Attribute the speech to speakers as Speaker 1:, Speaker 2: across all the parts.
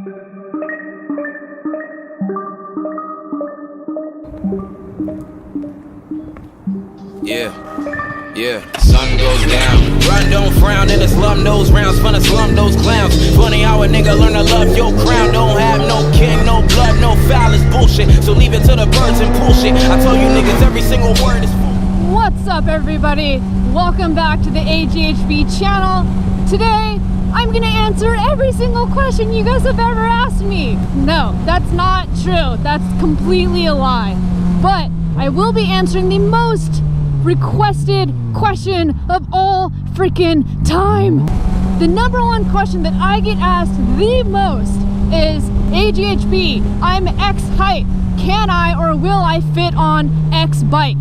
Speaker 1: Yeah, sun goes down. Run, don't frown in the slum, those rounds, fun to slum those clowns. Funny how a nigga learn to love your crown. Don't have no king, no blood, no foul, it's bullshit. So leave it to the birds and pull shit. I tell you niggas every single word is full.
Speaker 2: What's up, everybody? Welcome back to the AGHB channel. Today, I'm gonna answer every single question you guys have ever asked me. No, that's not true. That's completely a lie. But I will be answering the most requested question of all freaking time. The number one question that I get asked the most is, AGHB, I'm X height. Can I or will I fit on X bike?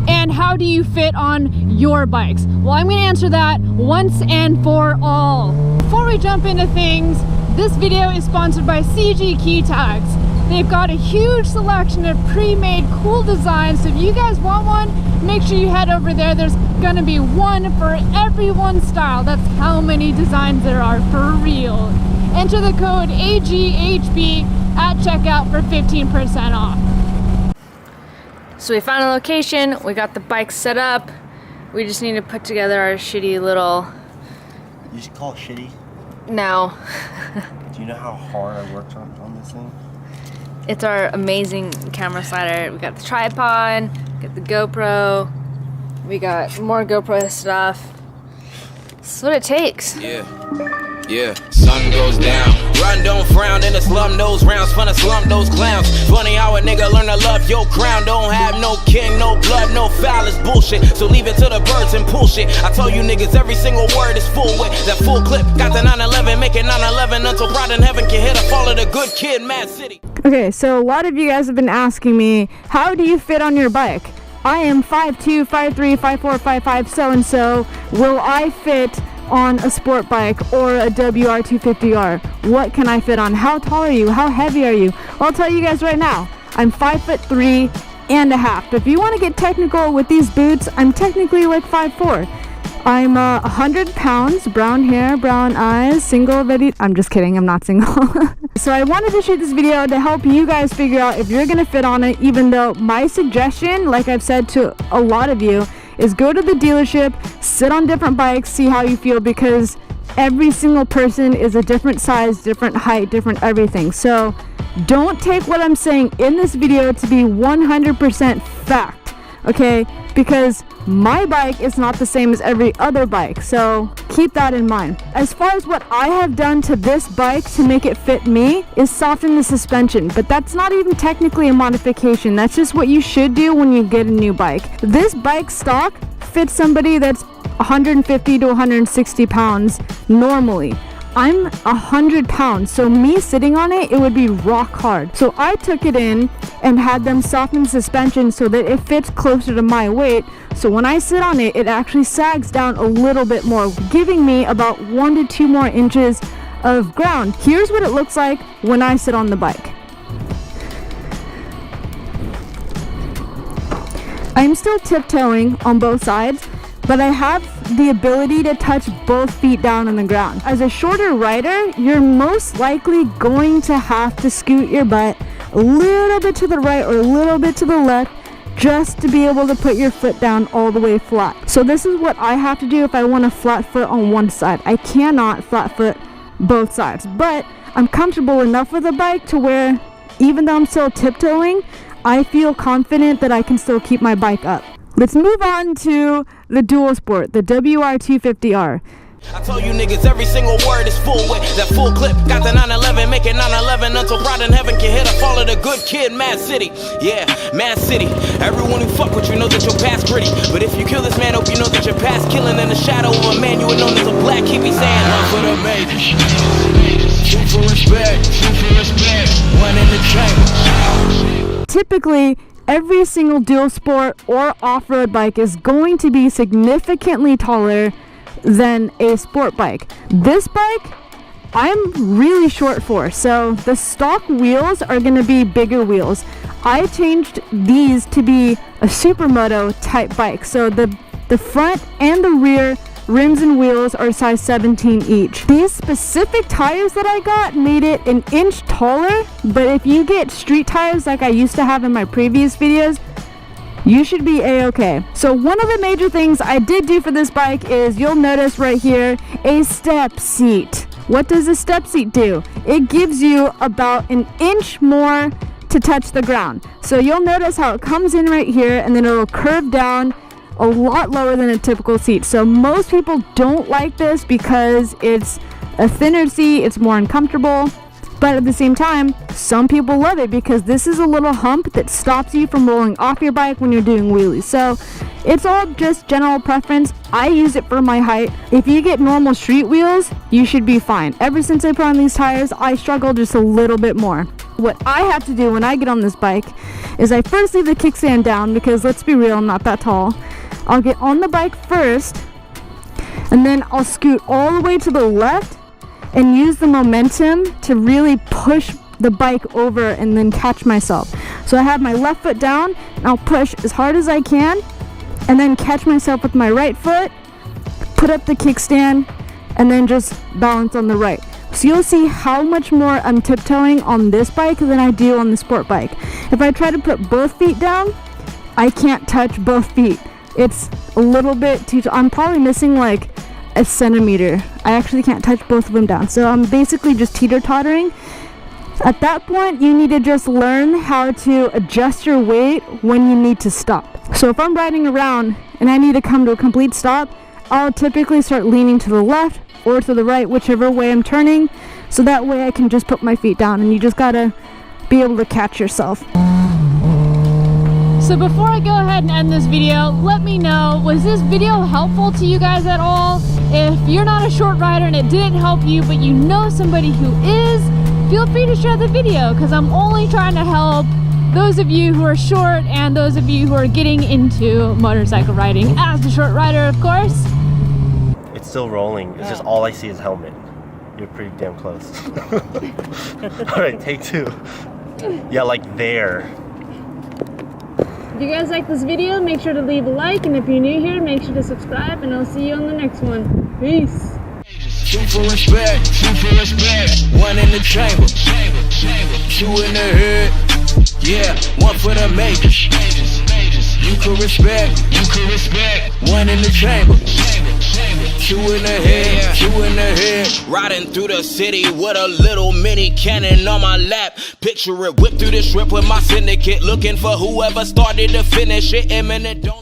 Speaker 2: And how do you fit on your bikes? Well, I'm gonna answer that once and for all. Before we jump into things, this video is sponsored by CG Key Tags. They've got a huge selection of pre-made cool designs, so if you guys want one, make sure you head over there. There's gonna be one for every one style. That's how many designs there are for real. Enter the code AGHB at checkout for 15% off. So we found a location, we got the bike set up. We just need to put together our shitty little...
Speaker 3: You should call it shitty?
Speaker 2: No.
Speaker 3: Do you know how hard I worked on this thing?
Speaker 2: It's our amazing camera slider. We got the tripod, got the GoPro, we got more GoPro stuff. That's what it takes.
Speaker 1: Yeah, sun goes down. Run, don't frown in the slum, those rounds, fun to slump those clowns. Funny how a nigga learn to love your crown. Don't have no king, no blood, no foul, it's bullshit. So leave it to the birds and pull shit. I tell you niggas every single word is full with that full clip. Got the 911, make it 911 until pride in heaven can hit a fall of the good kid, Mad City.
Speaker 2: Okay, so a lot of you guys have been asking me, how do you fit on your bike? I am 5'2", 5'3", 5'4", 5'5", so-and-so. Will I fit on a sport bike or a WR250R? What can I fit on? How tall are you? How heavy are you? Well, I'll tell you guys right now, I'm 5'3.5". If you want to get technical with these boots, I'm technically like 5'4". I'm 100 pounds, brown hair, brown eyes, single, ready. I'm just kidding, I'm not single. So I wanted to shoot this video to help you guys figure out if you're gonna fit on it, even though my suggestion, like I've said to a lot of you, is go to the dealership, sit on different bikes, see how you feel, because every single person is a different size, different height, different everything. So don't take what I'm saying in this video to be 100% fact, okay? Because my bike is not the same as every other bike, so keep that in mind. As far as what I have done to this bike to make it fit me is soften the suspension, but that's not even technically a modification. That's just what you should do when you get a new bike. This bike stock fits somebody that's 150 to 160 pounds normally. I'm 100 pounds, so me sitting on it, it would be rock hard. So I took it in and had them soften the suspension so that it fits closer to my weight. So when I sit on it, it actually sags down a little bit more, giving me about 1 to 2 more inches of ground. Here's what it looks like when I sit on the bike. I'm still tiptoeing on both sides, but I have the ability to touch both feet down on the ground. As a shorter rider, you're most likely going to have to scoot your butt a little bit to the right or a little bit to the left just to be able to put your foot down all the way flat. So this is what I have to do if I want a flat foot on one side. I cannot flat foot both sides, but I'm comfortable enough with the bike to where even though I'm still tiptoeing, I feel confident that I can still keep my bike up. Let's move on to the dual sport, the WR250R.
Speaker 1: I tell you niggas every single word is full with that full clip. Got the 911, make it 911 until pride in heaven can hit a fall of the good kid, Mad City. Yeah, Mad City. Everyone who fuck with you knows that your past gritty. But if you kill this man, hope you know that your past killing in the shadow of a man you would known as a black. Keep me saying one for the major, two for respect, two for respect, one in the chamber.
Speaker 2: Typically, every single dual sport or off-road bike is going to be significantly taller than a sport bike. This bike, I'm really short for, so the stock wheels are going to be bigger wheels. I changed these to be a supermoto type bike, so the front and the rear rims and wheels are size 17 each. These specific tires that I got made it an inch taller, but if you get street tires like I used to have in my previous videos, you should be a-okay. So one of the major things I did do for this bike is, you'll notice right here, a step seat. What does a step seat do? It gives you about an inch more to touch the ground. So you'll notice how it comes in right here and then it'll curve down a lot lower than a typical seat. So most people don't like this because it's a thinner seat, it's more uncomfortable. But at the same time, some people love it because this is a little hump that stops you from rolling off your bike when you're doing wheelies. So it's all just general preference. I use it for my height. If you get normal street wheels, you should be fine. Ever since I put on these tires, I struggle just a little bit more. What I have to do when I get on this bike is I first leave the kickstand down because, let's be real, I'm not that tall. I'll get on the bike first, and then I'll scoot all the way to the left and use the momentum to really push the bike over and then catch myself. So I have my left foot down and I'll push as hard as I can and then catch myself with my right foot, put up the kickstand, and then just balance on the right. So you'll see how much more I'm tiptoeing on this bike than I do on the sport bike. If I try to put both feet down, I can't touch both feet. It's a little bit too, I'm probably missing like a centimeter. I actually can't touch both of them down. So I'm basically just teeter-tottering. At that point, you need to just learn how to adjust your weight when you need to stop. So if I'm riding around and I need to come to a complete stop, I'll typically start leaning to the left or to the right, whichever way I'm turning. So that way I can just put my feet down, and you just gotta be able to catch yourself. So before I go ahead and end this video, let me know, was this video helpful to you guys at all? If you're not a short rider and it didn't help you, but you know somebody who is, feel free to share the video, because I'm only trying to help those of you who are short and those of you who are getting into motorcycle riding. As a short rider, of course.
Speaker 3: It's still rolling. It's just all I see is helmet. You're pretty damn close. Alright, take two. Yeah, like there.
Speaker 2: If you guys like this video, make sure to leave a like, and if you're new here, make sure to subscribe, and I'll see you on the next one. Peace.
Speaker 1: Two for respect, one in the chamber, two in the hood, yeah, one for the majors. You can respect, one in the chamber, two in the head, riding through the city with a little mini cannon on my lap. Picture it, whip through the strip with my syndicate, looking for whoever started to finish it. Imminent, don't